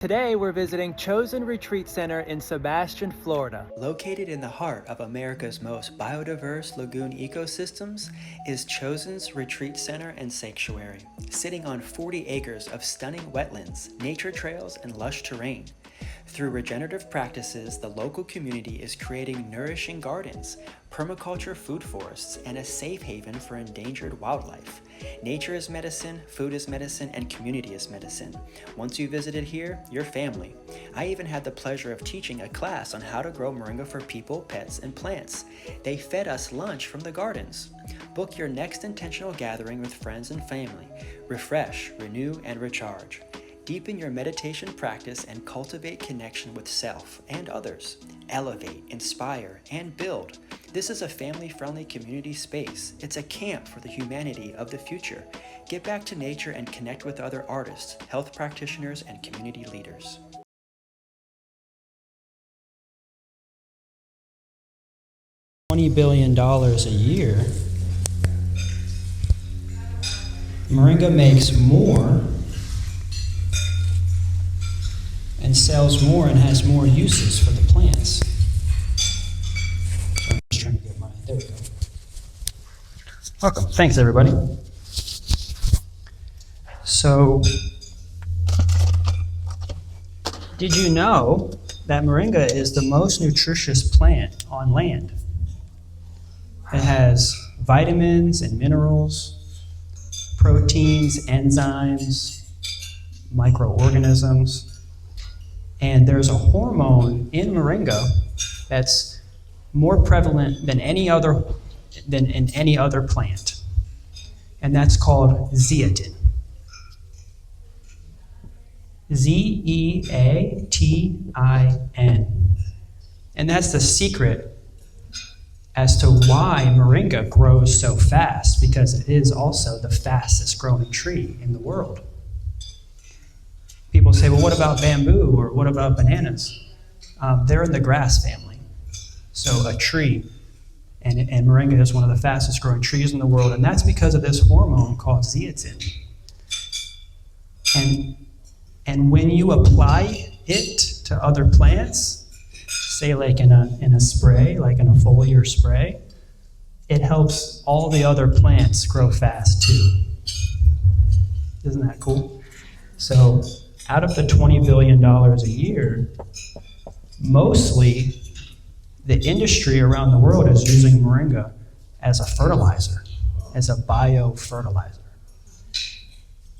Today, we're visiting ChoZen Retreat Center in Sebastian, Florida. Located in the heart of America's most biodiverse lagoon ecosystems is ChoZen's Retreat Center and Sanctuary, sitting on 40 acres of stunning wetlands, nature trails, and lush terrain. Through regenerative practices, the local community is creating nourishing gardens, permaculture food forests, and a safe haven for endangered wildlife. Nature is medicine, food is medicine, and community is medicine. Once you visited here, you're family. I even had the pleasure of teaching a class on how to grow moringa for people, pets, and plants. They fed us lunch from the gardens. Book your next intentional gathering with friends and family. Refresh, renew, and recharge. Deepen your meditation practice and cultivate connection with self and others. Elevate, inspire, and build. This is a family-friendly community space. It's a camp for the humanity of the future. Get back to nature and connect with other artists, health practitioners, and community leaders. $20 billion a year, Moringa makes more and sells more and has more uses for the plants. So I'm just trying to get mine. There we go. Welcome. Thanks, everybody. So, did you know that Moringa is the most nutritious plant on land? It has vitamins and minerals, proteins, enzymes, microorganisms. And there's a hormone in Moringa that's more prevalent than in any other plant. And that's called zeatin. Z-E-A-T-I-N. And that's the secret as to why Moringa grows so fast, because it is also the fastest growing tree in the world. People say, well, what about bamboo or what about bananas? They're in the grass family. So a tree, and Moringa is one of the fastest growing trees in the world, and that's because of this hormone called zeatin. And when you apply it to other plants, say like in a spray, like in a foliar spray, it helps all the other plants grow fast too. Isn't that cool? So out of the $20 billion a year, mostly the industry around the world is using Moringa as a fertilizer, as a biofertilizer.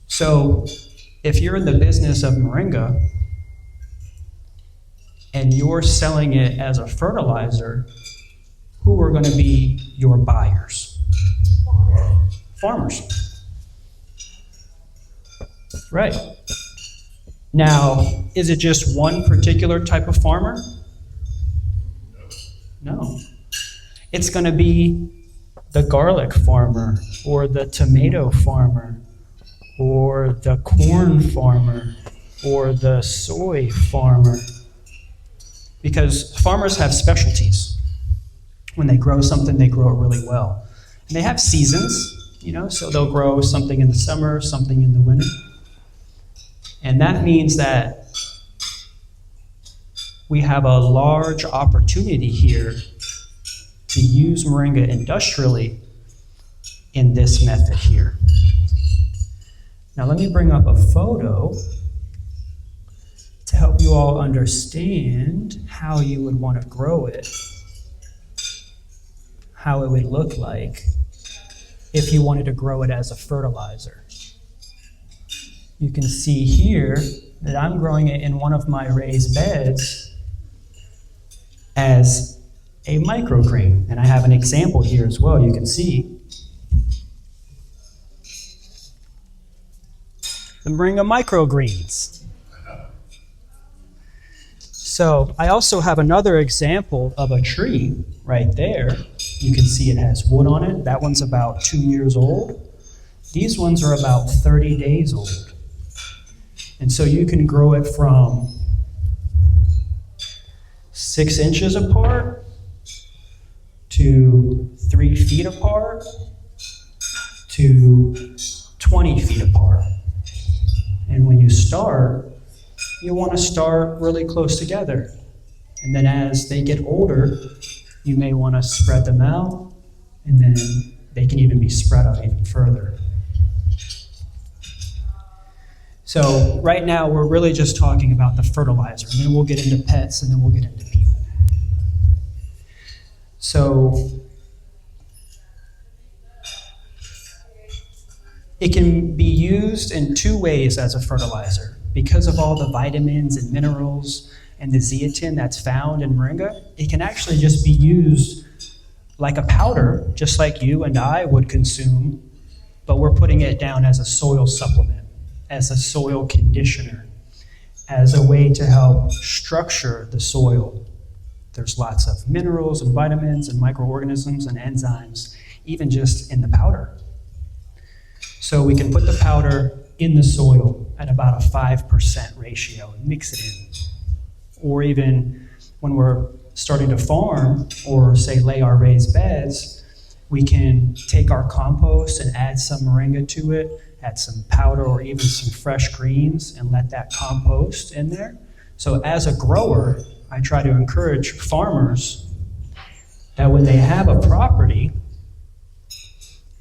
So if you're in the business of Moringa and you're selling it as a fertilizer, who are going to be your buyers? Farmers. Right. Now, is it just one particular type of farmer? No. It's going to be the garlic farmer, or the tomato farmer, or the corn farmer, or the soy farmer. Because farmers have specialties. When they grow something, they grow it really well. And they have seasons, so they'll grow something in the summer, something in the winter. And that means that we have a large opportunity here to use Moringa industrially in this method here. Now let me bring up a photo to help you all understand how you would want to grow it, how it would look like if you wanted to grow it as a fertilizer. You can see here that I'm growing it in one of my raised beds as a microgreen. And I have an example here as well, you can see. The Moringa microgreens. So I also have another example of a tree right there. You can see it has wood on it. That one's about 2 years old. These ones are about 30 days old. And so you can grow it from 6 inches apart to 3 feet apart to 20 feet apart. And when you start, you want to start really close together. And then as they get older, you may want to spread them out, and then they can even be spread out even further. So right now, we're really just talking about the fertilizer, and then we'll get into pets, and then we'll get into people. So it can be used in two ways as a fertilizer. Because of all the vitamins and minerals and the zeatin that's found in moringa, it can actually just be used like a powder, just like you and I would consume, but we're putting it down as a soil supplement, as a soil conditioner, as a way to help structure the soil. There's lots of minerals and vitamins and microorganisms and enzymes, even just in the powder. So we can put the powder in the soil at about a 5% ratio and mix it in. Or even when we're starting to farm or say lay our raised beds, we can take our compost and add some moringa to it, add some powder or even some fresh greens and let that compost in there. So as a grower, I try to encourage farmers that when they have a property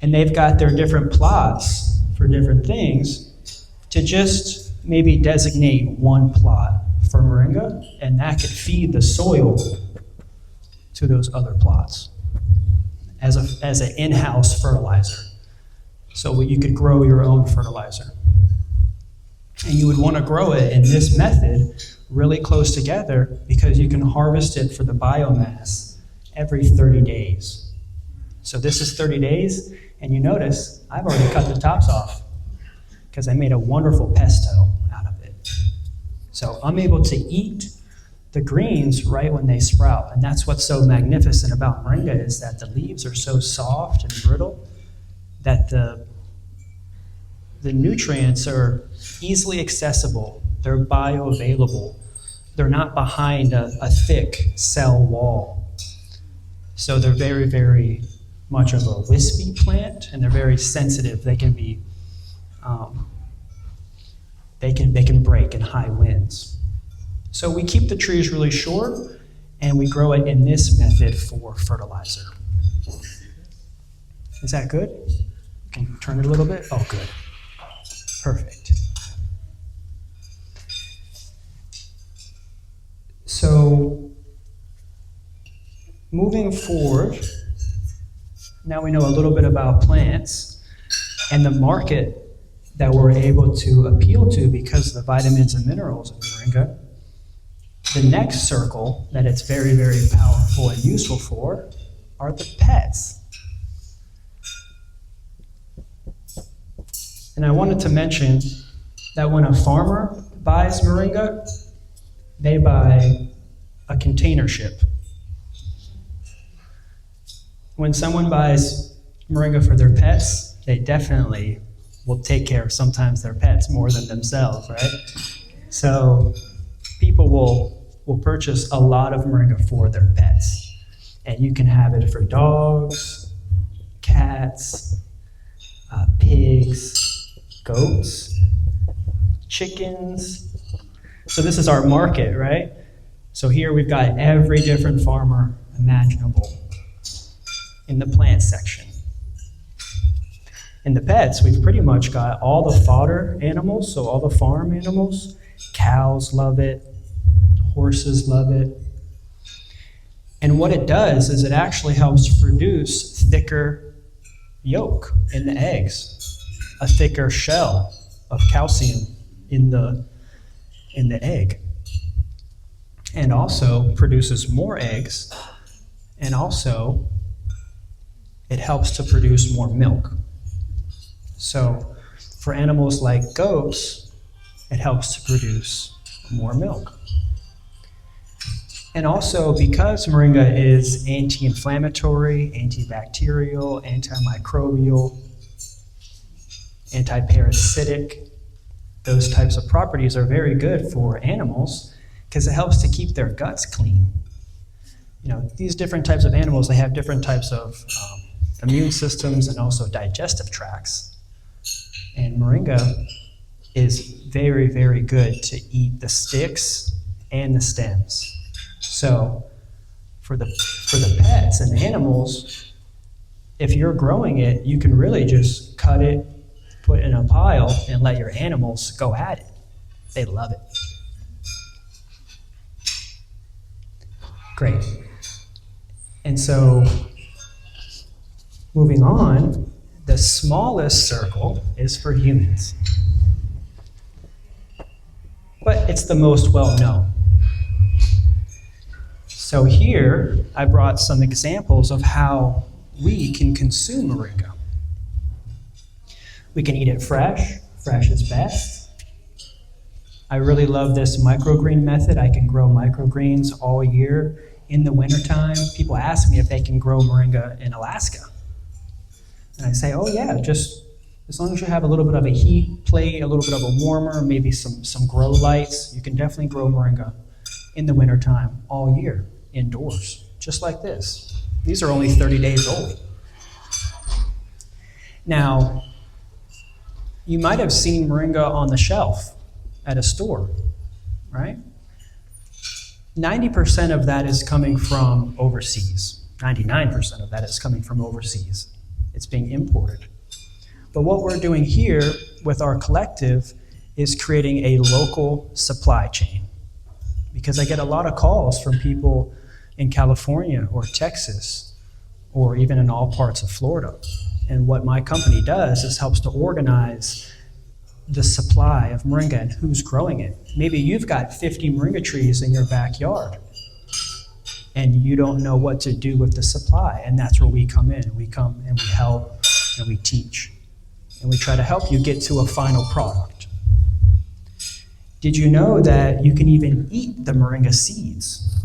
and they've got their different plots for different things, to just maybe designate one plot for moringa, and that could feed the soil to those other plots as an in-house fertilizer. So you could grow your own fertilizer. And you would want to grow it in this method really close together because you can harvest it for the biomass every 30 days. So this is 30 days, and you notice I've already cut the tops off because I made a wonderful pesto out of it. So I'm able to eat the greens right when they sprout, and that's what's so magnificent about moringa is that the leaves are so soft and brittle that the nutrients are easily accessible, they're bioavailable, they're not behind a thick cell wall. So they're very, very much of a wispy plant, and they're very sensitive. They can be, they can break in high winds. So we keep the trees really short, and we grow it in this method for fertilizer. Is that good? Can you turn it a little bit? Oh, good. Perfect. So moving forward, now we know a little bit about plants and the market that we're able to appeal to because of the vitamins and minerals of moringa. The next circle that it's very, very powerful and useful for are the pets. And I wanted to mention that when a farmer buys moringa, they buy a container ship. When someone buys moringa for their pets, they definitely will take care of sometimes their pets more than themselves, right? So people will purchase a lot of moringa for their pets. And you can have it for dogs, cats, pigs, goats, chickens. So this is our market, right? So here we've got every different farmer imaginable in the plant section. In the pets, we've pretty much got all the fodder animals, so all the farm animals. Cows love it, horses love it. And what it does is it actually helps produce thicker yolk in the eggs, a thicker shell of calcium in the egg. And also produces more eggs, and also it helps to produce more milk. So for animals like goats, it helps to produce more milk. And also because moringa is anti-inflammatory, antibacterial, antimicrobial, antiparasitic, those types of properties are very good for animals because it helps to keep their guts clean. You know, these different types of animals, they have different types of immune systems and also digestive tracts. And moringa is very, very good to eat the sticks and the stems. So for the pets and animals, if you're growing it, you can really just cut it, put it in a pile, and let your animals go at it. They love it. Great. And so, moving on, the smallest circle is for humans. But it's the most well-known. So here, I brought some examples of how we can consume moringa. We can eat it fresh. Fresh is best. I really love this microgreen method. I can grow microgreens all year. In the wintertime, people ask me if they can grow moringa in Alaska. And I say, oh yeah, just as long as you have a little bit of a heat plate, a little bit of a warmer, maybe some grow lights, you can definitely grow moringa in the wintertime all year indoors, just like this. These are only 30 days old. Now, you might have seen moringa on the shelf at a store, right? 90% of that is coming from overseas. 99% of that is coming from overseas. It's being imported. But what we're doing here with our collective is creating a local supply chain. Because I get a lot of calls from people in California or Texas or even in all parts of Florida. And what my company does is helps to organize the supply of moringa and who's growing it. Maybe you've got 50 moringa trees in your backyard and you don't know what to do with the supply, and that's where we come in. We come and we help and we teach and we try to help you get to a final product. Did you know that you can even eat the moringa seeds?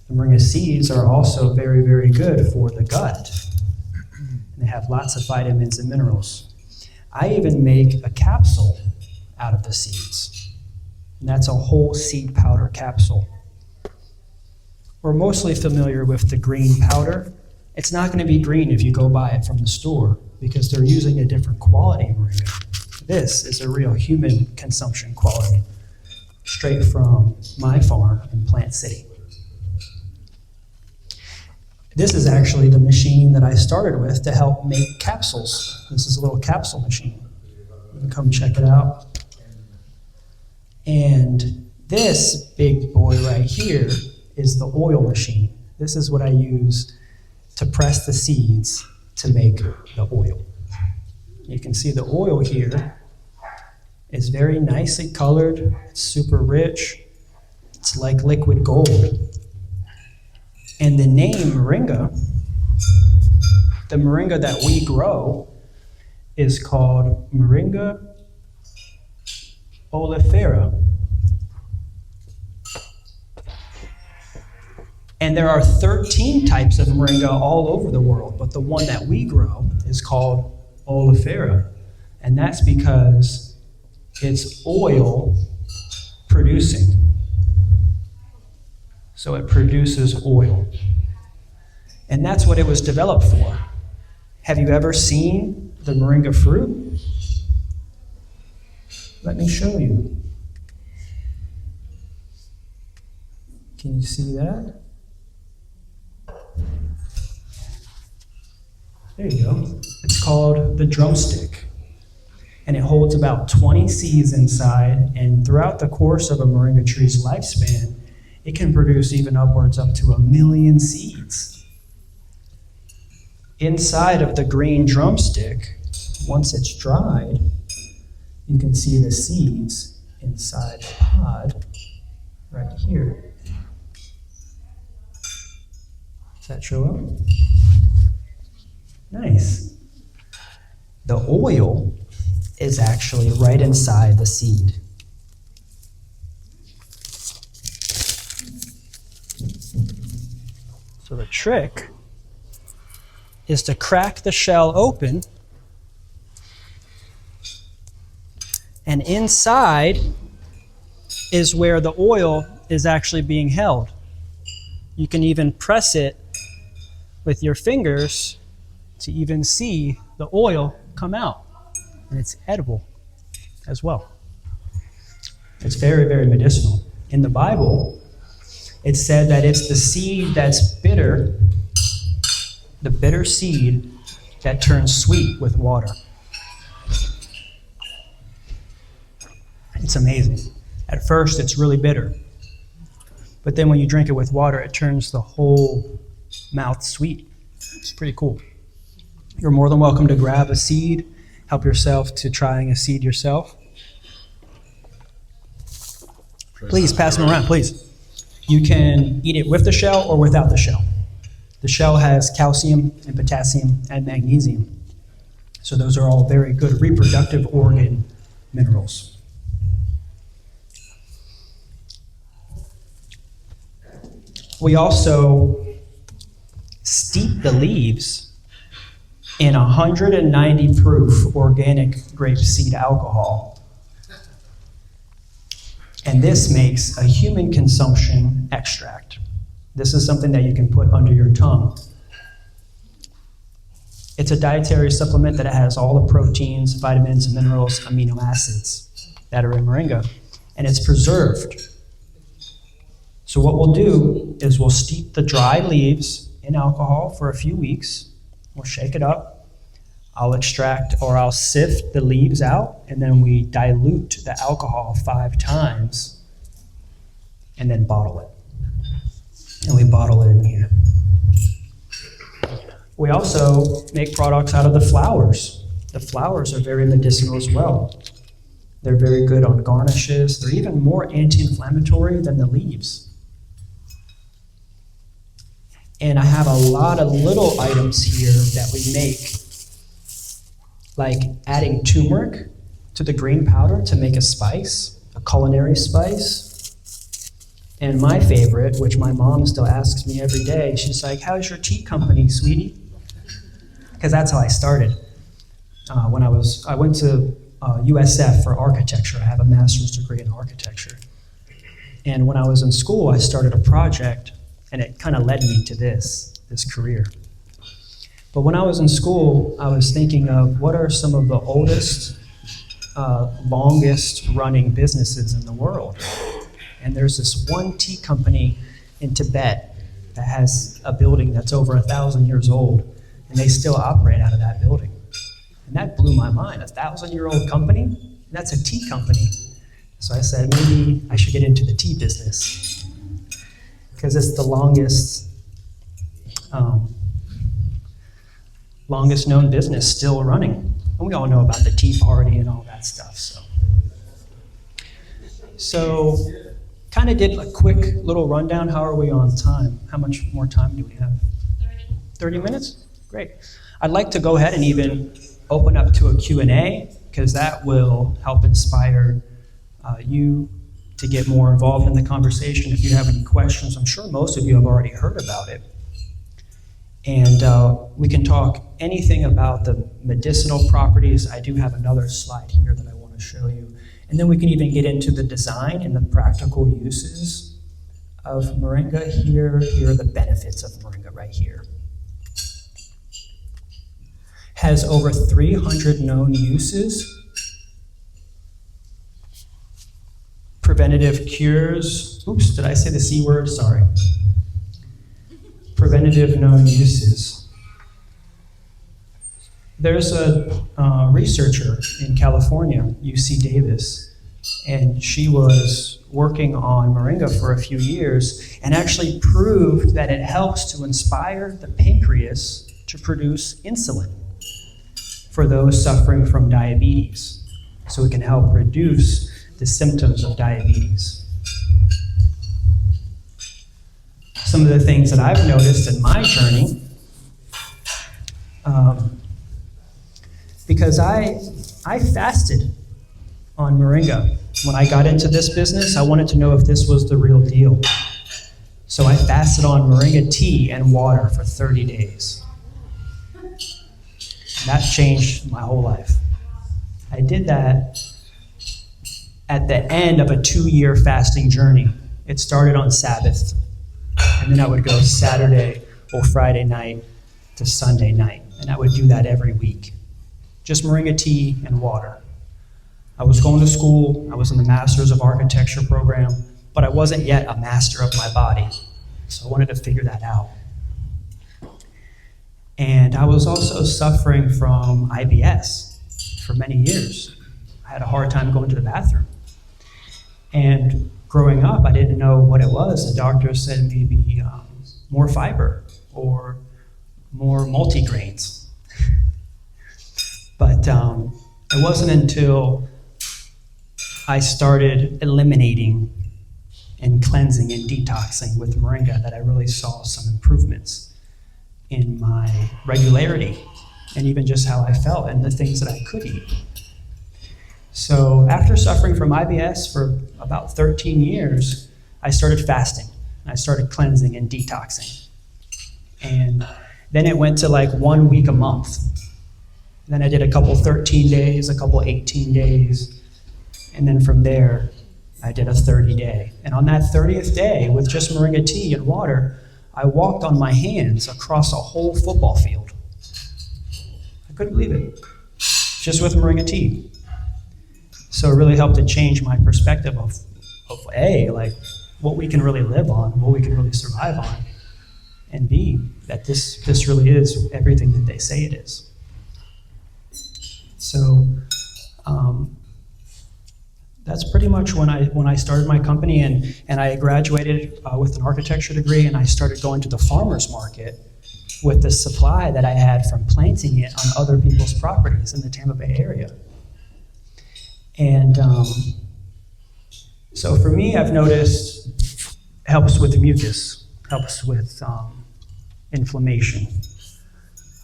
The moringa seeds are also very, very good for the gut. They have lots of vitamins and minerals. I even make a capsule out of the seeds. And that's a whole seed powder capsule. We're mostly familiar with the green powder. It's not going to be green if you go buy it from the store because they're using a different quality moringa. This is a real human consumption quality, straight from my farm in Plant City. This is actually the machine that I started with to help make capsules. This is a little capsule machine. You can come check it out. And this big boy right here is the oil machine. This is what I use to press the seeds to make the oil. You can see the oil here is very nicely colored. It's super rich. It's like liquid gold. And the name moringa, the moringa that we grow, is called Moringa oleifera. And there are 13 types of moringa all over the world, but the one that we grow is called oleifera. And that's because it's oil producing. So it produces oil. And that's what it was developed for. Have you ever seen the moringa fruit? Let me show you. Can you see that? There you go. It's called the drumstick. And it holds about 20 seeds inside, and throughout the course of a moringa tree's lifespan, it can produce even upwards up to 1 million seeds. Inside of the green drumstick, once it's dried, you can see the seeds inside the pod right here. Does that show up? Nice. The oil is actually right inside the seed. So the trick is to crack the shell open, and inside is where the oil is actually being held. You can even press it with your fingers to even see the oil come out, and it's edible. as well. It's very, very medicinal. In the Bible, it said that it's the seed that's bitter, the bitter seed that turns sweet with water. It's amazing. At first, it's really bitter. But then when you drink it with water, it turns the whole mouth sweet. It's pretty cool. You're more than welcome to grab a seed, help yourself to trying a seed yourself. Please pass them around, please. You can eat it with the shell or without the shell. The shell has calcium and potassium and magnesium. So those are all very good reproductive organ minerals. We also steep the leaves in 190 proof organic grapeseed alcohol. And this makes a human consumption extract. This is something that you can put under your tongue. It's a dietary supplement that has all the proteins, vitamins, minerals, amino acids that are in moringa, and it's preserved. So what we'll do is we'll steep the dry leaves in alcohol for a few weeks. We'll shake it up. I'll extract or I'll sift the leaves out, and then we dilute the alcohol 5 times and then bottle it. And we bottle it in here. We also make products out of the flowers. The flowers are very medicinal as well. They're very good on garnishes. They're even more anti-inflammatory than the leaves. And I have a lot of little items here that we make, like adding turmeric to the green powder to make a spice, a culinary spice. And my favorite, which my mom still asks me every day, she's like, "How's your tea company, sweetie?" Because that's how I started. I went to USF for architecture. I have a master's degree in architecture. And when I was in school, I started a project, and it kind of led me to this career. But when I was in school, I was thinking of what are some of the oldest, longest running businesses in the world. And there's this one tea company in Tibet that has a building that's over 1,000 years old, and they still operate out of that building. And that blew my mind. 1,000-year-old company? That's a tea company. So I said, maybe I should get into the tea business, because it's the longest known business still running. And we all know about the Tea Party and all that stuff. So kind of did a quick little rundown. How are we on time? How much more time do we have? 30 minutes? Great. I'd like to go ahead and even open up to a Q&A, because that will help inspire you to get more involved in the conversation. If you have any questions, I'm sure most of you have already heard about it. And we can talk anything about the medicinal properties. I do have another slide here that I want to show you. And then we can even get into the design and the practical uses of moringa. Here are the benefits of moringa right here. Has over 300 known uses. Preventative cures. Oops, did I say the C word? Sorry. Preventative known uses. There's a researcher in California, UC Davis, and she was working on moringa for a few years and actually proved that it helps to inspire the pancreas to produce insulin for those suffering from diabetes. So it can help reduce the symptoms of diabetes. Some of the things that I've noticed in my journey, because I fasted on moringa. When I got into this business, I wanted to know if this was the real deal. So I fasted on moringa tea and water for 30 days. That changed my whole life. I did that at the end of a 2-year fasting journey. It started on Sabbath, and then I would go Saturday or Friday night to Sunday night, and I would do that every week. Just moringa tea and water. I was going to school, I was in the Masters of Architecture program, but I wasn't yet a master of my body. So I wanted to figure that out. And I was also suffering from IBS for many years. I had a hard time going to the bathroom. And growing up, I didn't know what it was. The doctor said maybe more fiber or more multigrains. But it wasn't until I started eliminating and cleansing and detoxing with Moringa that I really saw some improvements in my regularity and even just how I felt and the things that I could eat. So after suffering from IBS for about 13 years, I started fasting. I started cleansing and detoxing. And then it went to like 1 week a month. Then I did a couple 13 days, a couple 18 days. And then from there, I did a 30-day. And on that 30th day, with just Moringa tea and water, I walked on my hands across a whole football field. I couldn't believe it. Just with Moringa tea. So it really helped to change my perspective of A, like what we can really live on, what we can really survive on, and B, that this really is everything that they say it is. So that's pretty much when I started my company, and I graduated with an architecture degree, and I started going to the farmer's market with the supply that I had from planting it on other people's properties in the Tampa Bay area. And so for me, I've noticed helps with mucus, helps with inflammation,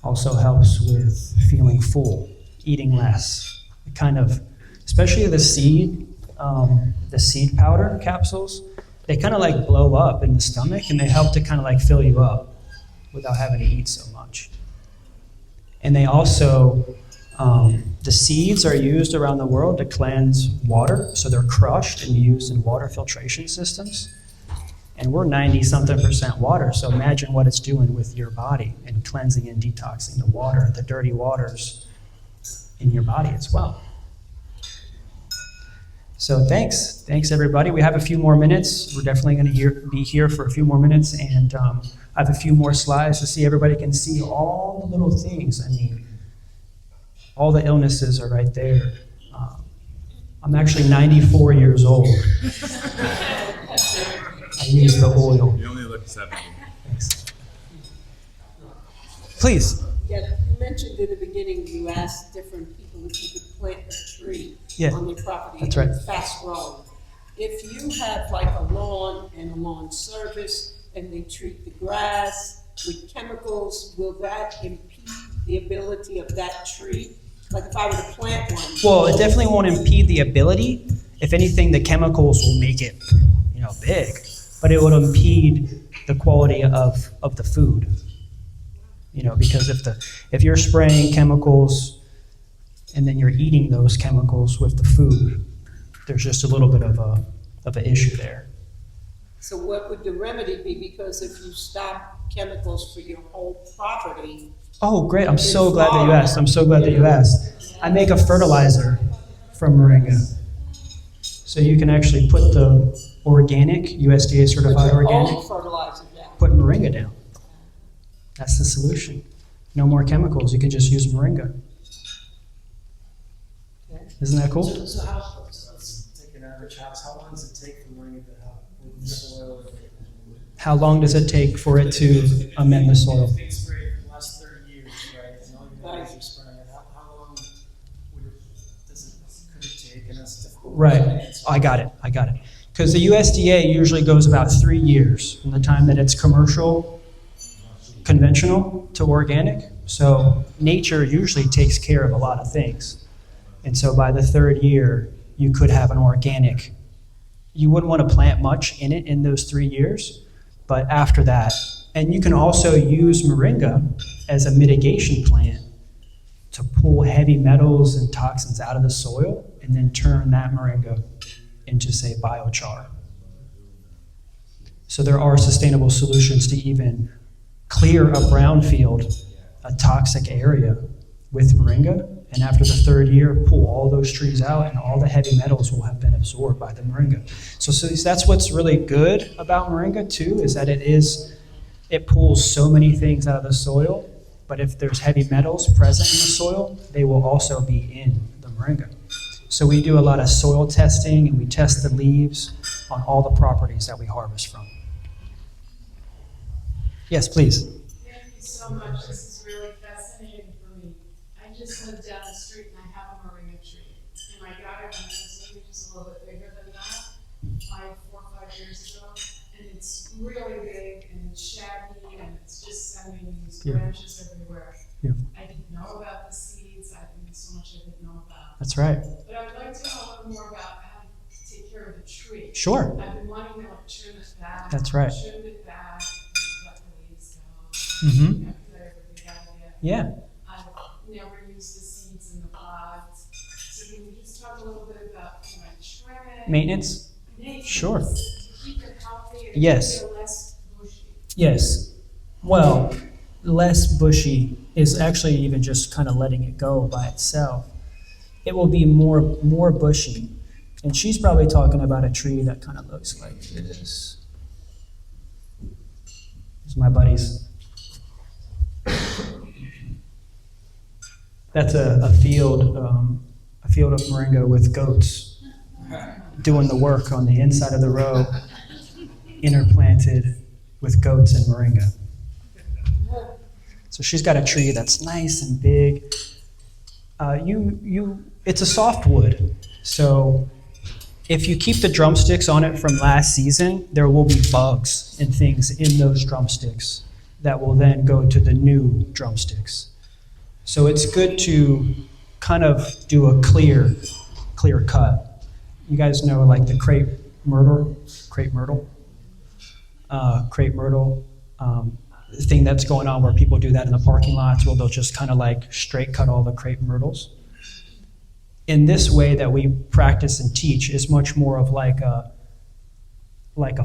also helps with feeling full, eating less. It kind of, especially the seed powder capsules, they kind of like blow up in the stomach and they help to kind of like fill you up without having to eat so much. And they also, the seeds are used around the world to cleanse water, so they're crushed and used in water filtration systems. And we're 90-something% water, so imagine what it's doing with your body and cleansing and detoxing the water, the dirty waters in your body as well. So thanks everybody. We have a few more minutes. We're definitely going to be here for a few more minutes, and I have a few more slides to see everybody can see all the little things. I mean, all the illnesses are right there. I'm actually 94 years old. I use the oil. You only look 70. Thanks. Please. Yeah, you mentioned in the beginning you asked different people if you could plant a tree on their property. That's right. Fast growing. If you have like a lawn and a lawn service and they treat the grass with chemicals, will that impede the ability of that tree? Like if I were to plant one? Well, it definitely won't impede the ability. If anything, the chemicals will make it, big, but it would impede the quality of the food. Because if you're spraying chemicals and then you're eating those chemicals with the food, there's just a little bit of an issue there. So what would the remedy be? Because if you stop chemicals for your whole property. Oh, great. I'm so glad that you asked. I make a fertilizer from Moringa. So you can actually put the organic, USDA certified organic, put Moringa down. That's the solution. No more chemicals. You can just use Moringa. Isn't that cool? So how, let's take an average house. How long does it take for Moringa to help with the soil? How long does it take for it to amend the soil? It's been sprayed for the last 30 years, right? And all you guys are spraying it. How long could it take? And that's difficult. Right. I got it. Because the USDA usually goes about 3 years from the time that it's conventional to organic. So nature usually takes care of a lot of things. And so by the third year, you could have an organic. You wouldn't want to plant much in it in those 3 years, but after that, and you can also use Moringa as a mitigation plant to pull heavy metals and toxins out of the soil and then turn that Moringa into, say, biochar. So there are sustainable solutions to even clear a brownfield, a toxic area with Moringa, And after the third year, pull all those trees out and all the heavy metals will have been absorbed by the moringa. So that's what's really good about moringa too, is that it pulls so many things out of the soil, but if there's heavy metals present in the soil, they will also be in the moringa. So we do a lot of soil testing and we test the leaves on all the properties that we harvest from. Yes, please. Thank you so much. This is really fascinating for me. I just lived down the street and I have a moringa tree. And I got it when it was maybe just a little bit bigger than that, 4 or 5 years ago. And it's really big and it's shaggy and it's just sending these branches everywhere. Yeah. I didn't know about the seeds. I think there's so much I didn't know about. That's right. But I'd like to know a little more about how to take care of the tree. Sure. I've been wanting to know what trim it back. That's right. Trim it back, let the leaves go. Mm-hmm. Put everything out of it. Yeah. I've never used the seeds in the pods. So can you just talk a little bit about can I trim it? Maintenance? Sure. To keep it healthy and Yes. keep it less bushy. Yes. Well, less bushy is actually even just kind of letting it go by itself. It will be more bushy. And she's probably talking about a tree that kind of looks like this. It's my buddies. That's a field of moringa with goats doing the work on the inside of the row, interplanted with goats and moringa. So she's got a tree that's nice and big. It's a softwood, so if you keep the drumsticks on it from last season, there will be bugs and things in those drumsticks that will then go to the new drumsticks. So it's good to kind of do a clear cut. You guys know like the crepe myrtle, the thing that's going on where people do that in the parking lots, where they'll just kind of like straight cut all the crepe myrtles. In this way that we practice and teach is much more of like a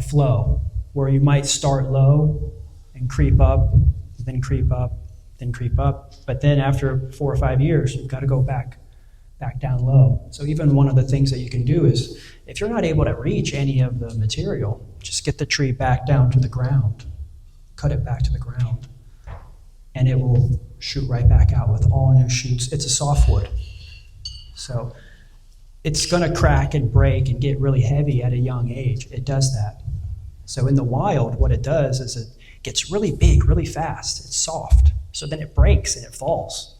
flow, where you might start low and creep up, then creep up, then creep up. But then after 4 or 5 years, you've got to go back down low. So even one of the things that you can do is, if you're not able to reach any of the material, just get the tree back down to the ground, cut it back to the ground, and it will shoot right back out with all new shoots. It's a softwood. So it's going to crack and break and get really heavy at a young age. It does that. So in the wild, what it does is it gets really big, really fast. It's soft. So then it breaks and it falls.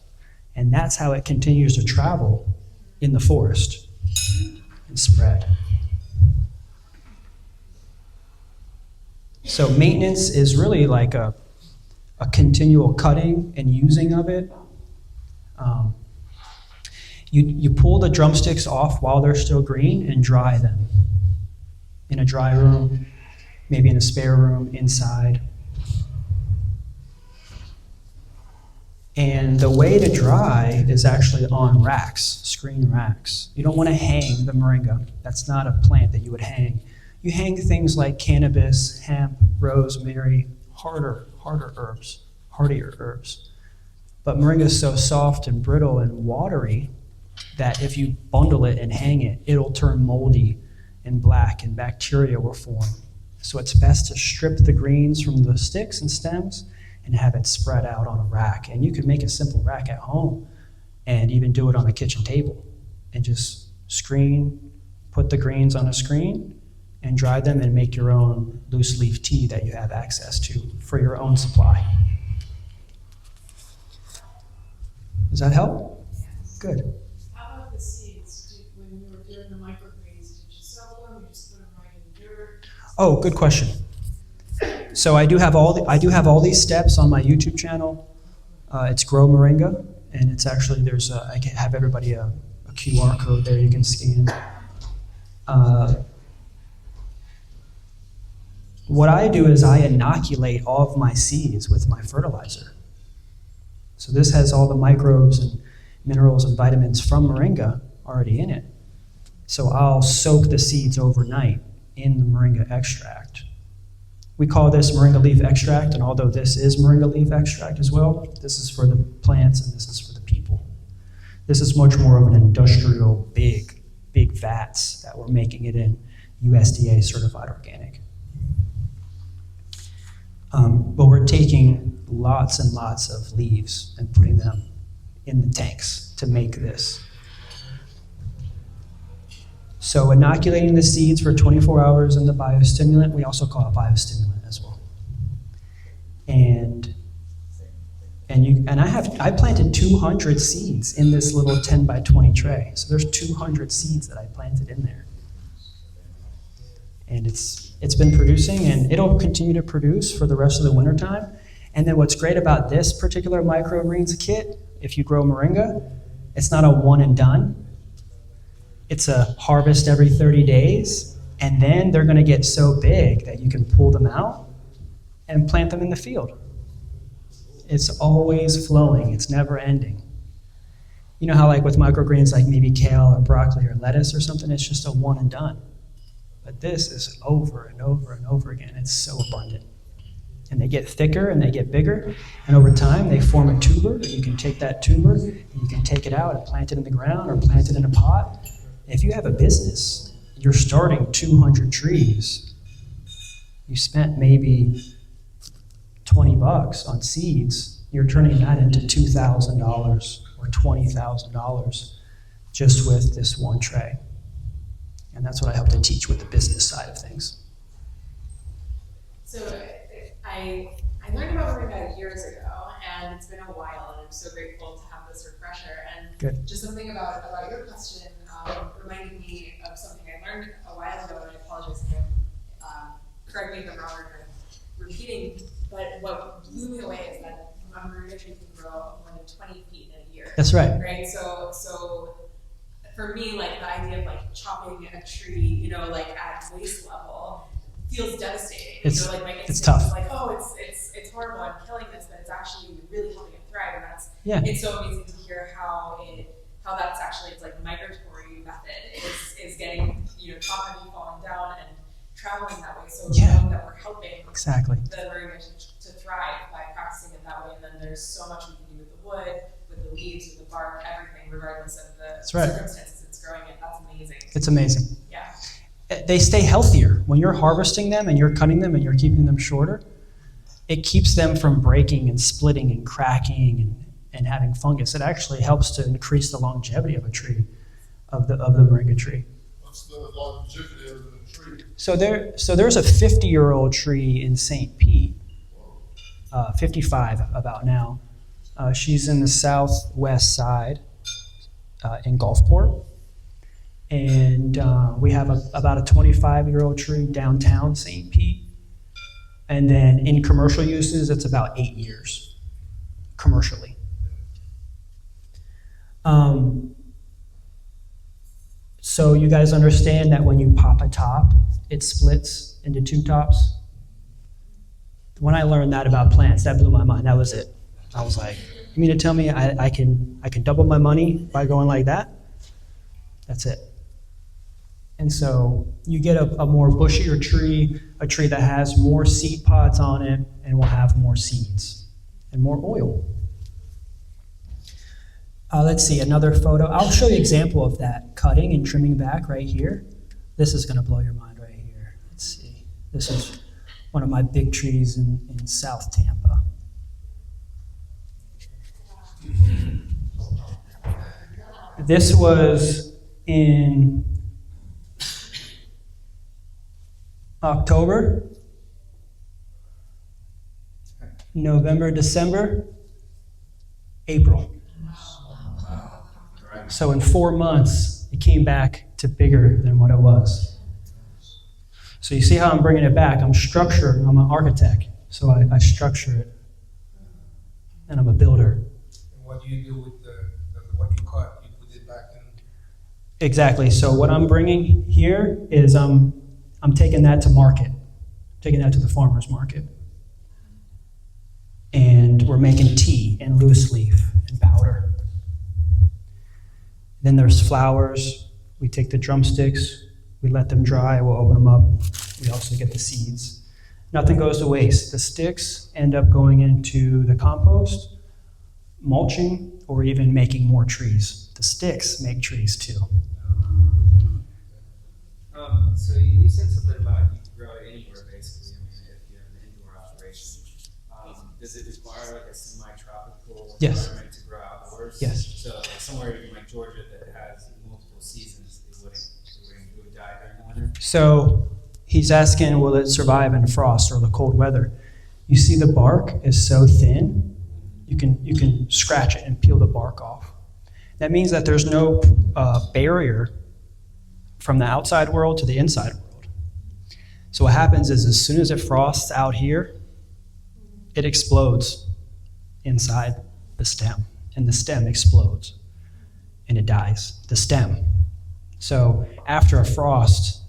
And that's how it continues to travel in the forest and spread. So maintenance is really like a continual cutting and using of it. You pull the drumsticks off while they're still green and dry them in a dry room, maybe in a spare room inside. And the way to dry is actually on racks, screen racks. You don't want to hang the moringa. That's not a plant that you would hang. You hang things like cannabis, hemp, rosemary, hardier herbs. But moringa is so soft and brittle and watery that if you bundle it and hang it, it'll turn moldy and black and bacteria will form. So it's best to strip the greens from the sticks and stems and have it spread out on a rack. And you can make a simple rack at home and even do it on a kitchen table and just put the greens on a screen and dry them and make your own loose leaf tea that you have access to for your own supply. Does that help? Yes. Good. How about the seeds? When you were doing the microgreens, did you sow them or just put them right in the dirt? Oh, good question. So I do have all these steps on my YouTube channel. It's Grow Moringa, and it's actually I can have everybody a QR code there you can scan. What I do is I inoculate all of my seeds with my fertilizer. So this has all the microbes and minerals and vitamins from moringa already in it. So I'll soak the seeds overnight in the moringa extract. We call this moringa leaf extract, and although this is moringa leaf extract as well, this is for the plants and this is for the people. This is much more of an industrial, big vats that we're making it in USDA certified organic. But we're taking lots and lots of leaves and putting them in the tanks to make this. So inoculating the seeds for 24 hours in the biostimulant, we also call it biostimulant as well. And I planted 200 seeds in this little 10 by 20 tray. So there's 200 seeds that I planted in there. And it's been producing, and it'll continue to produce for the rest of the wintertime. And then what's great about this particular microgreens kit, if you grow moringa, it's not a one and done. It's a harvest every 30 days, and then they're gonna get so big that you can pull them out and plant them in the field. It's always flowing, it's never ending. You know how like with microgreens like maybe kale or broccoli or lettuce or something, it's just a one and done. But this is over and over and over again. It's so abundant. And they get thicker and they get bigger, and over time they form a tuber, and you can take that tuber and you can take it out and plant it in the ground or plant it in a pot. If you have a business, you're starting 200 trees, you spent maybe $20 on seeds, you're turning that into $2,000 or $20,000 just with this one tray. And that's what I hope to teach with the business side of things. So I learned about Moringa years ago, and it's been a while, and I'm so grateful to have this refresher. And Good. just something about your question reminded me of something I learned a while ago, and I apologize if I'm correct me if I'm wrong or repeating, but what blew me away is that a Moringa tree can grow more than 20 feet in a year. That's right. Right? So for me, like the idea of like chopping a tree, you know, like at waist level feels devastating. It's, you know, like it's tough. It's like, oh, it's horrible, I'm killing this, but it's actually really helping it thrive. And that's it's so amazing to hear how that's actually its like migratory method is getting, you know, top heavy, falling down and traveling that way. So knowing that we're helping exactly the Moringa to thrive by practicing it that way. And then there's so much we can do with the wood, with the leaves, with the bark, everything, regardless of the circumstances it's growing in. That's amazing. It's amazing. Yeah. They stay healthier. When you're harvesting them and you're cutting them and you're keeping them shorter, it keeps them from breaking and splitting and cracking and having fungus. It actually helps to increase the longevity of a tree, of the Moringa tree. What's the longevity of the tree? So there's a 50-year-old tree in St. Pete, 55 about now. She's in the southwest side in Gulfport. And we have about a 25-year-old tree downtown St. Pete. And then in commercial uses, it's about 8 years commercially. So you guys understand that when you pop a top, it splits into two tops? When I learned that about plants, that blew my mind. That was it. I was like, you mean to tell me I can double my money by going like that? That's it. And so you get a more bushier tree, a tree that has more seed pods on it and will have more seeds and more oil. Let's see, another photo. I'll show you an example of that, cutting and trimming back right here. This is gonna blow your mind right here. Let's see. This is one of my big trees in South Tampa. This was in October, November, December, April. So in 4 months, it came back to bigger than what it was. So you see how I'm bringing it back. I'm an architect, so I structure it. And I'm a builder. And what do you do with what you cut? You put it back in? Exactly. So what I'm bringing here is I'm taking that to market, taking that to the farmer's market. And we're making tea and loose leaf and powder. Then there's flowers. We take the drumsticks, we let them dry, we'll open them up. We also get the seeds. Nothing goes to waste. The sticks end up going into the compost, mulching or even making more trees. The sticks make trees too. So you said something about you can grow it anywhere, basically. I mean, if you have an indoor operation, does it require like a semi-tropical Yes. environment to grow outdoors? Yes. So like somewhere in like Georgia that has multiple seasons, it would die during the winter. So he's asking, will it survive in frost or the cold weather? You see the bark is so thin, you can scratch it and peel the bark off. That means that there's no barrier from the outside world to the inside world. So what happens is as soon as it frosts out here, it explodes inside the stem, and the stem explodes, and it dies, the stem. So after a frost,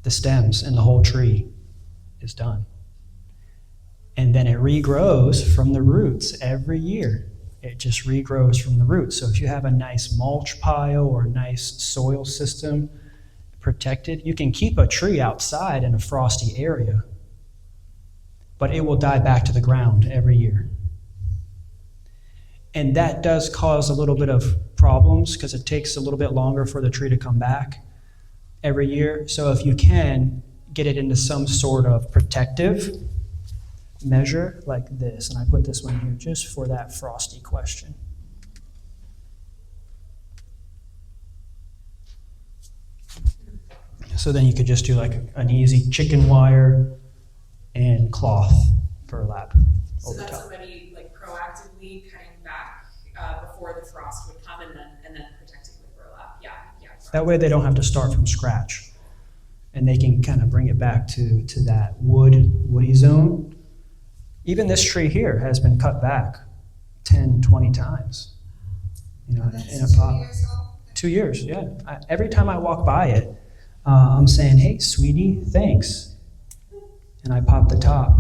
the stems and the whole tree is done. And then it regrows from the roots every year. It just regrows from the roots. So if you have a nice mulch pile or a nice soil system protected, you can keep a tree outside in a frosty area, but it will die back to the ground every year. And that does cause a little bit of problems because it takes a little bit longer for the tree to come back every year. So if you can get it into some sort of protective measure like this, and I put this one here just for that frosty question. So then you could just do like an easy chicken wire and cloth burlap So over that's top. somebody like proactively cutting back before the frost would come and then protecting with burlap. Yeah. That way they don't have to start from scratch, and they can kind of bring it back to that woody zone. Even this tree here has been cut back 10, 20 times, in a pot. 2 years, yeah. Every time I walk by it, I'm saying, hey, sweetie, thanks. And I pop the top.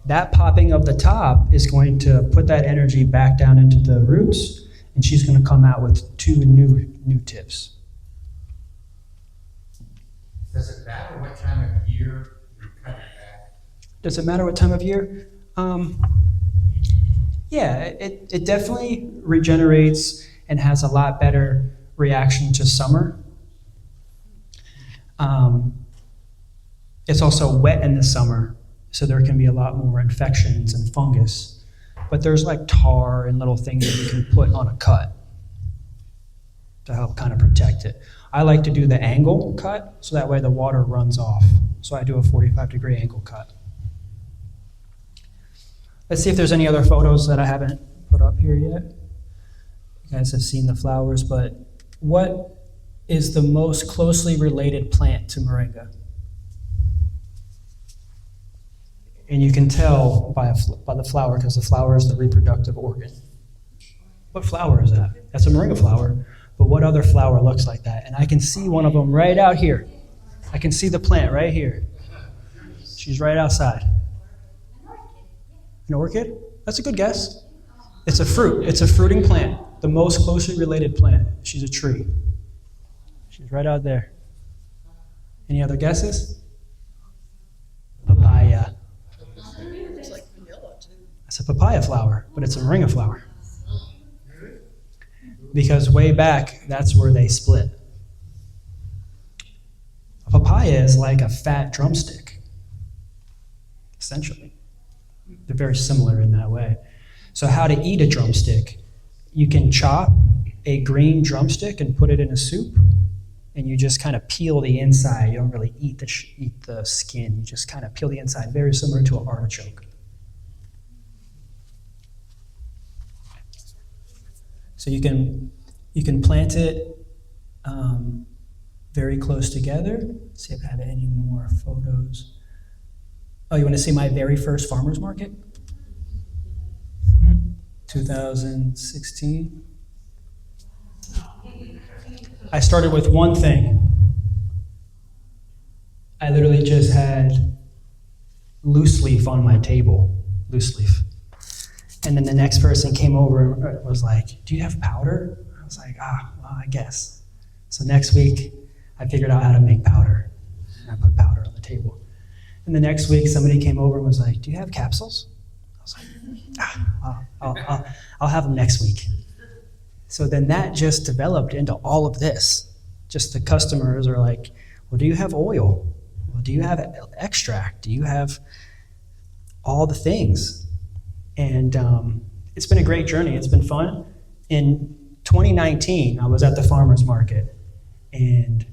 That popping of the top is going to put that energy back down into the roots, and she's going to come out with 2 new tips. Does it matter what time of year you cut it back? Does it matter what time of year? Yeah, it definitely regenerates and has a lot better reaction to summer. It's also wet in the summer, so there can be a lot more infections and fungus. But there's like tar and little things that you can put on a cut to help kind of protect it. I like to do the angle cut, so that way the water runs off. So I do a 45-degree angle cut. Let's see if there's any other photos that I haven't put up here yet. You guys have seen the flowers, but what is the most closely related plant to moringa? And you can tell by the flower, because the flower is the reproductive organ. What flower is that? That's a moringa flower. But what other flower looks like that? And I can see one of them right out here. I can see the plant right here. She's right outside. An orchid? That's a good guess. It's a fruit. It's a fruiting plant. The most closely related plant. She's a tree. She's right out there. Any other guesses? Papaya. It's like vanilla too. It's a papaya flower, but it's a moringa flower. Because way back, that's where they split. A papaya is like a fat drumstick, essentially. They're very similar in that way. So how to eat a drumstick? You can chop a green drumstick and put it in a soup, and you just kind of peel the inside. You don't really eat the skin. You just kind of peel the inside, very similar to an artichoke. So you can plant it very close together. Let's see if I have any more photos. Oh, you want to see my very first farmer's market? 2016. I started with one thing. I literally just had loose leaf on my table, loose leaf. And then the next person came over and was like, do you have powder? I was like, well, I guess. So next week, I figured out how to make powder. And I put powder on the table. And the next week, somebody came over and was like, do you have capsules? I was like, I'll have them next week. So then that just developed into all of this. Just the customers are like, well, do you have oil? Well, do you have extract? Do you have all the things? And it's been a great journey. It's been fun. In 2019, I was at the farmer's market, and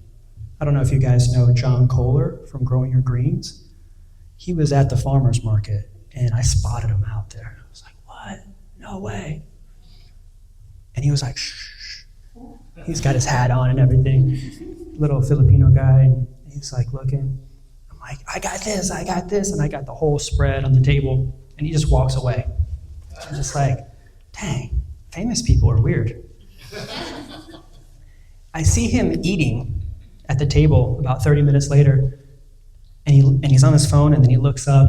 I don't know if you guys know John Kohler from Growing Your Greens. He was at the farmer's market, and I spotted him out there. I was like, what? No way. And he was like, shh. He's got his hat on and everything. Little Filipino guy, and he's like looking. I'm like, I got this, and I got the whole spread on the table, and he just walks away. I'm just like, dang, famous people are weird. I see him eating at the table about 30 minutes later, and he's on his phone, and then he looks up,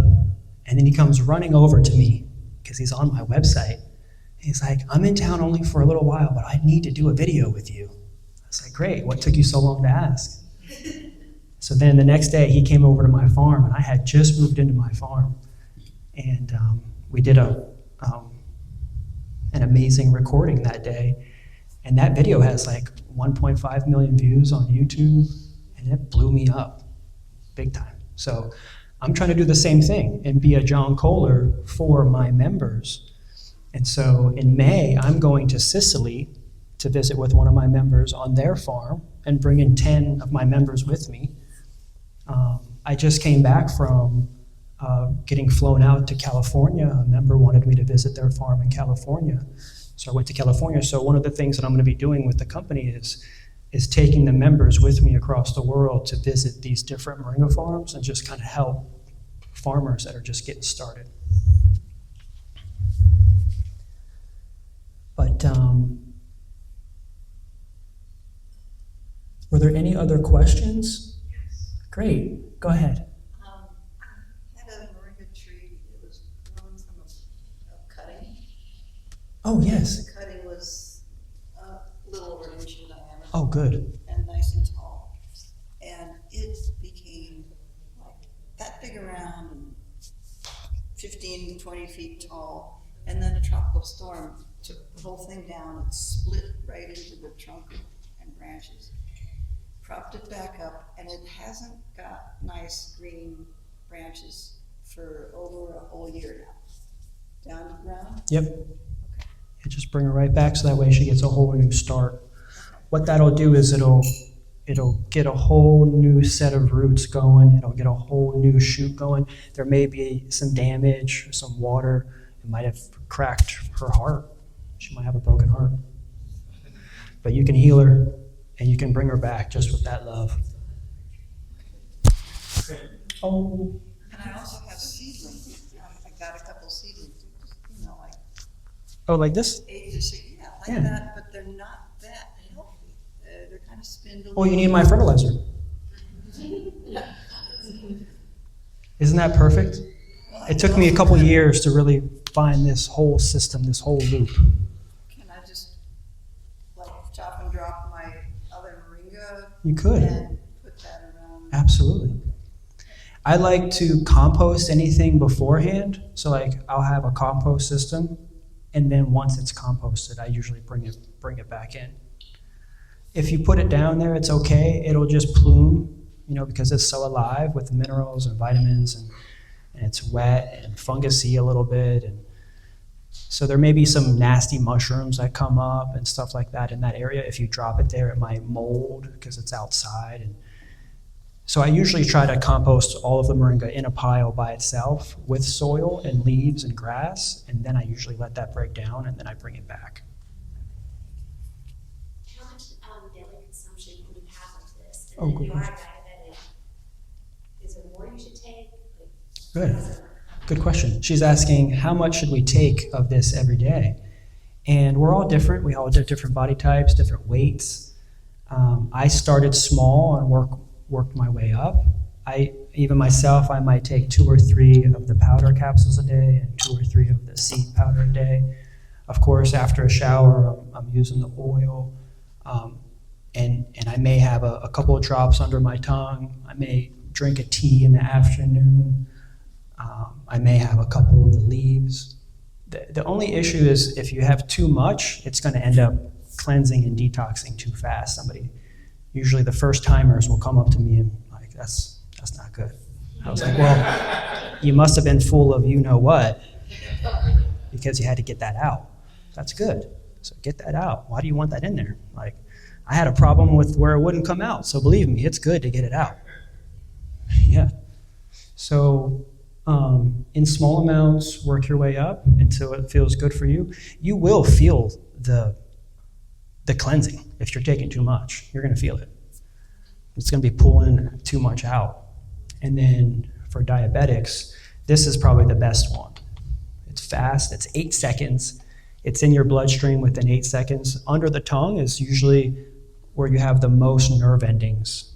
and then he comes running over to me because he's on my website. He's like, I'm in town only for a little while, but I need to do a video with you. I was like, great, what took you so long to ask? So then the next day he came over to my farm, and I had just moved into my farm. And we did an amazing recording that day. And that video has like 1.5 million views on YouTube, and it blew me up big time. So I'm trying to do the same thing and be a John Kohler for my members. And so in May, I'm going to Sicily to visit with one of my members on their farm and bring in 10 of my members with me. I just came back from getting flown out to California. A member wanted me to visit their farm in California. So I went to California. So one of the things that I'm going to be doing with the company is taking the members with me across the world to visit these different moringa farms and just kind of help farmers that are just getting started. But were there any other questions? Yes. Great, go ahead. I had a moringa tree. It was grown from a cutting. Oh, yes. The cutting was a little over an inch in diameter. Oh, good. And nice and tall. And it became like that big around and 15, 20 feet tall. And then a tropical storm took the whole thing down and split right into the trunk and branches. Propped it back up, and it hasn't got nice green branches for over a whole year now. Down to the ground? Yep. Okay. You just bring her right back so that way she gets a whole new start. What that'll do is it'll get a whole new set of roots going. It'll get a whole new shoot going. There may be some damage, some water. It might have cracked her heart. She might have a broken heart. But you can heal her, and you can bring her back just with that love. Oh. And I also have seedlings. I got a couple seedlings, like. Oh, like this? 8 to 6, yeah, that, but they're not that healthy. They're kind of spindly. Oh, you need my fertilizer. Isn't that perfect? It took me a couple years to really find this whole system, this whole loop. Can I just chop and drop my other moringa? You could. And put that around? Absolutely. I like to compost anything beforehand. So I'll have a compost system, and then once it's composted, I usually bring it back in. If you put it down there, it's okay. It'll just plume, because it's so alive with minerals and vitamins, and it's wet and fungusy a little bit, and so there may be some nasty mushrooms that come up and stuff like that in that area. If you drop it there, it might mold because it's outside. And so I usually try to compost all of the moringa in a pile by itself with soil and leaves and grass, and then I usually let that break down, and then I bring it back. How much daily consumption can you have of this? Oh, And then good you are question. diabetic. Is there more you should take? Good. Good question. She's asking, how much should we take of this every day? And we're all different. We all have different body types, different weights. I started small and worked my way up. Even myself, I might take 2 or 3 of the powder capsules a day and 2 or 3 of the seed powder a day. Of course, after a shower, I'm using the oil. And I may have a couple of drops under my tongue. I may drink a tea in the afternoon. I may have a couple of the leaves. The only issue is if you have too much, it's going to end up cleansing and detoxing too fast. Usually the first timers will come up to me and like, that's not good. I was like, well, you must have been full of you know what, because you had to get that out. That's good. So get that out. Why do you want that in there? Like, I had a problem with where it wouldn't come out. So believe me, it's good to get it out. Yeah. So in small amounts, work your way up until it feels good for you. You will feel the cleansing. If you're taking too much, you're going to feel it. It's going to be pulling too much out. And then for diabetics, this is probably the best one. It's fast. It's 8 seconds. It's in your bloodstream within 8 seconds. Under the tongue is usually where you have the most nerve endings.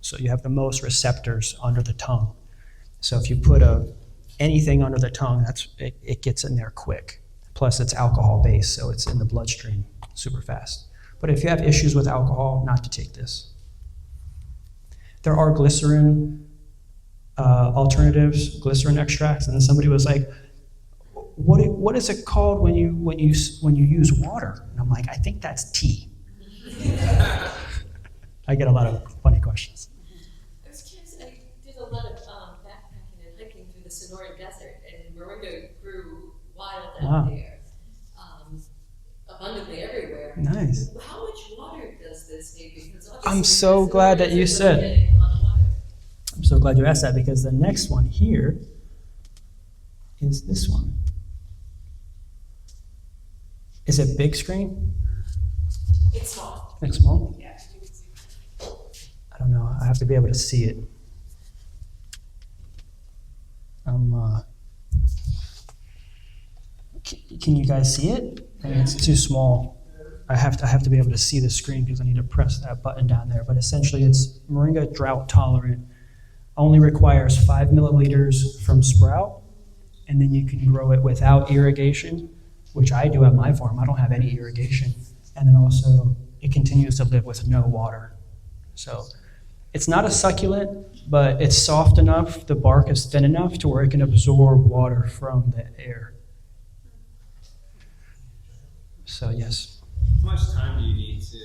So you have the most receptors under the tongue. So if you put anything under the tongue, it gets in there quick. Plus it's alcohol based, so it's in the bloodstream super fast. But if you have issues with alcohol, not to take this. There are glycerin alternatives, glycerin extracts, and then somebody was like, what is it called when you use water? And I'm like, I think that's tea. I get a lot of funny questions. I was curious, I did a lot of backpacking and hiking through the Sonoran Desert, and moringa grew wild out there, abundantly everywhere. Nice. How much water does this need? Because I'm so glad that you said. I'm so glad you asked that, because the next one here is this one. Is it big screen? It's small. It's small? Yeah, you can see. I don't know. I have to be able to see it. Can you guys see it? I mean, it's too small. I have to be able to see the screen because I need to press that button down there. But essentially, it's moringa drought tolerant. Only requires 5 milliliters from sprout, and then you can grow it without irrigation, which I do at my farm. I don't have any irrigation. And then also, it continues to live with no water. So it's not a succulent, but it's soft enough, the bark is thin enough to where it can absorb water from the air. So yes. How much time do you need to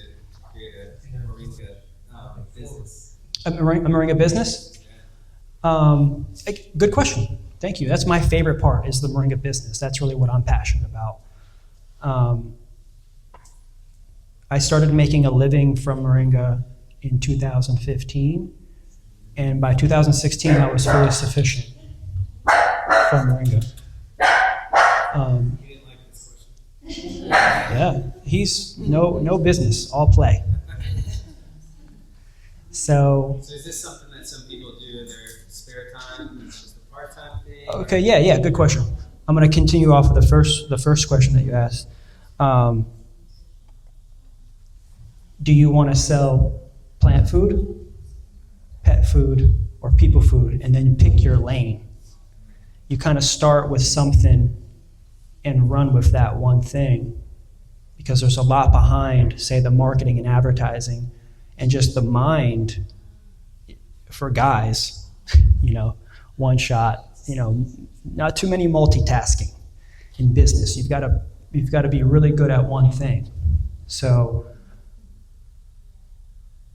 create a moringa business? A moringa business? Good question. Thank you. That's my favorite part, is the moringa business. That's really what I'm passionate about. I started making a living from moringa in 2015, and by 2016 I was fully sufficient from moringa. Yeah, he's no business, all play. So is this something that some people do in their spare time? It's just a part-time thing? Okay, yeah, good question. I'm going to continue off of the first question that you asked. Do you want to sell plant food, pet food, or people food, and then pick your lane? You kind of start with something and run with that one thing, because there's a lot behind, say, the marketing and advertising, and just the mind for guys, one shot, not too many multitasking in business. You've got to be really good at one thing. So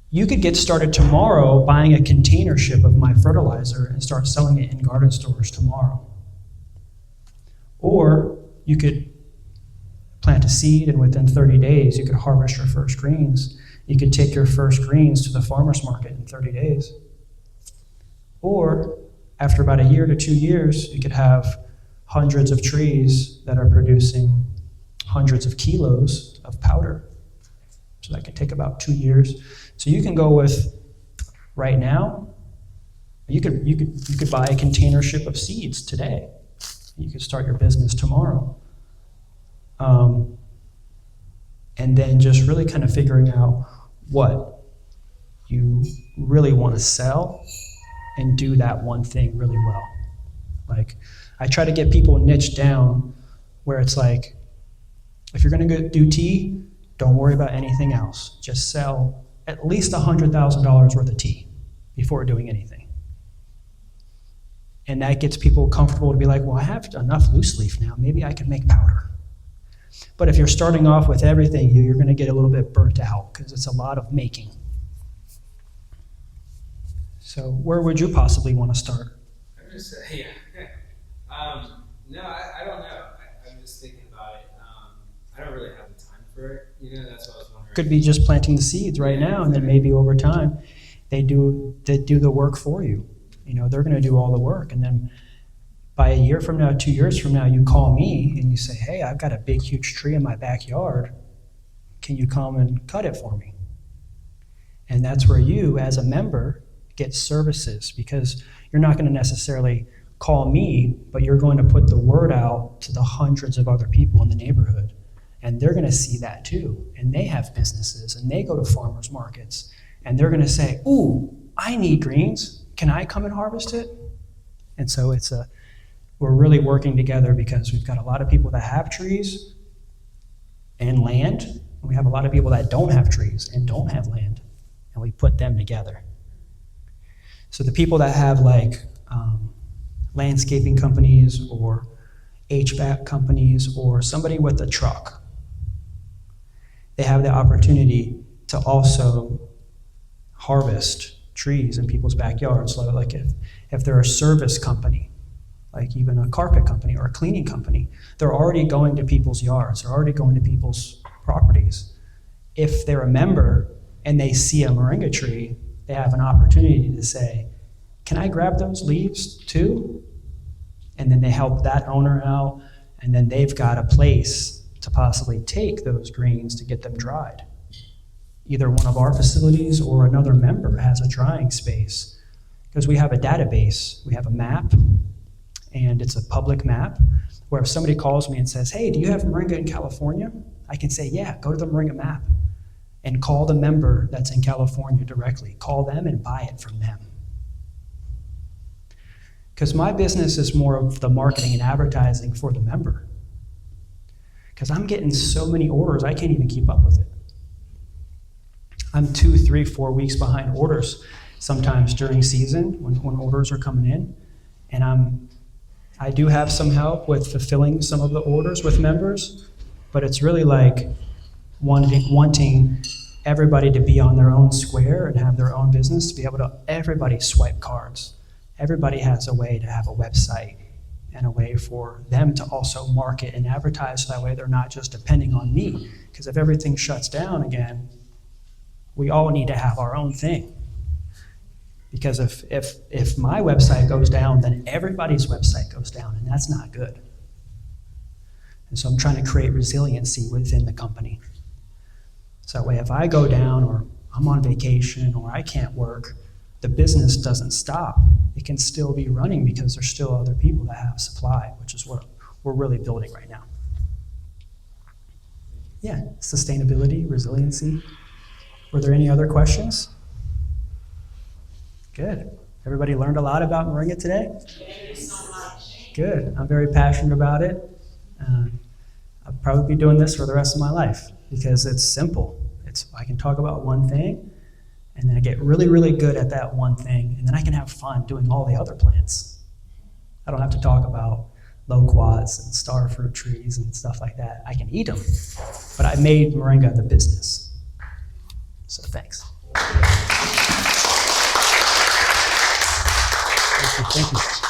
you could get started tomorrow buying a container ship of my fertilizer and start selling it in garden stores tomorrow. Or you could plant a seed, and within 30 days you could harvest your first greens. You could take your first greens to the farmer's market in 30 days. Or after about a year to 2 years, you could have hundreds of trees that are producing hundreds of kilos of powder. So that could take about 2 years. So you can go with, right now, you could buy a container ship of seeds today. You could start your business tomorrow. And then just really kind of figuring out what you really want to sell and do that one thing really well. Like, I try to get people niched down where it's like, if you're going to do tea, don't worry about anything else. Just sell at least $100,000 worth of tea before doing anything. And that gets people comfortable to be like, well, I have enough loose leaf now. Maybe I can make powder. But if you're starting off with everything, you're going to get a little bit burnt out because it's a lot of making. So where would you possibly want to start? I'm just yeah. No, I don't know. I'm just thinking about it. I don't really have the time for it. That's what I was wondering. Could be just planting the seeds right now, and then maybe over time they do the work for you. They're going to do all the work, and then by a year from now, 2 years from now, you call me and you say, hey, I've got a big, huge tree in my backyard. Can you come and cut it for me? And that's where you, as a member, get services, because you're not going to necessarily call me, but you're going to put the word out to the hundreds of other people in the neighborhood. And they're going to see that too. And they have businesses, and they go to farmers markets, and they're going to say, ooh, I need greens. Can I come and harvest it? And so we're really working together because we've got a lot of people that have trees and land, and we have a lot of people that don't have trees and don't have land, and we put them together. So the people that have landscaping companies or HVAC companies or somebody with a truck, they have the opportunity to also harvest trees in people's backyards. So like if they're a service company, like even a carpet company or a cleaning company, they're already going to people's yards, they're already going to people's properties. If they're a member and they see a moringa tree, they have an opportunity to say, can I grab those leaves too? And then they help that owner out, and then they've got a place to possibly take those greens to get them dried. Either one of our facilities or another member has a drying space, because we have a database, we have a map, and it's a public map where if somebody calls me and says, hey, do you have moringa in California? I can say, yeah, go to the moringa map and call the member that's in California directly. Call them and buy it from them. Because my business is more of the marketing and advertising for the member. Because I'm getting so many orders, I can't even keep up with it. I'm 2, 3, 4 weeks behind orders sometimes during season when orders are coming in. And I do have some help with fulfilling some of the orders with members, but it's really like wanting everybody to be on their own square and have their own business, to be able to, everybody swipe cards. Everybody has a way to have a website and a way for them to also market and advertise, so that way they're not just depending on me. Because if everything shuts down again, we all need to have our own thing. Because if my website goes down, then everybody's website goes down, and that's not good. And so I'm trying to create resiliency within the company. So that way if I go down, or I'm on vacation, or I can't work, the business doesn't stop. It can still be running because there's still other people that have supply, which is what we're really building right now. Yeah, sustainability, resiliency. Were there any other questions? Good. Everybody learned a lot about moringa today? Thank you so much. Good. I'm very passionate about it. I'll probably be doing this for the rest of my life because it's simple. I can talk about one thing, and then I get really, really good at that one thing, and then I can have fun doing all the other plants. I don't have to talk about loquats and star fruit trees and stuff like that. I can eat them, but I made moringa the business. So thanks. Thank you.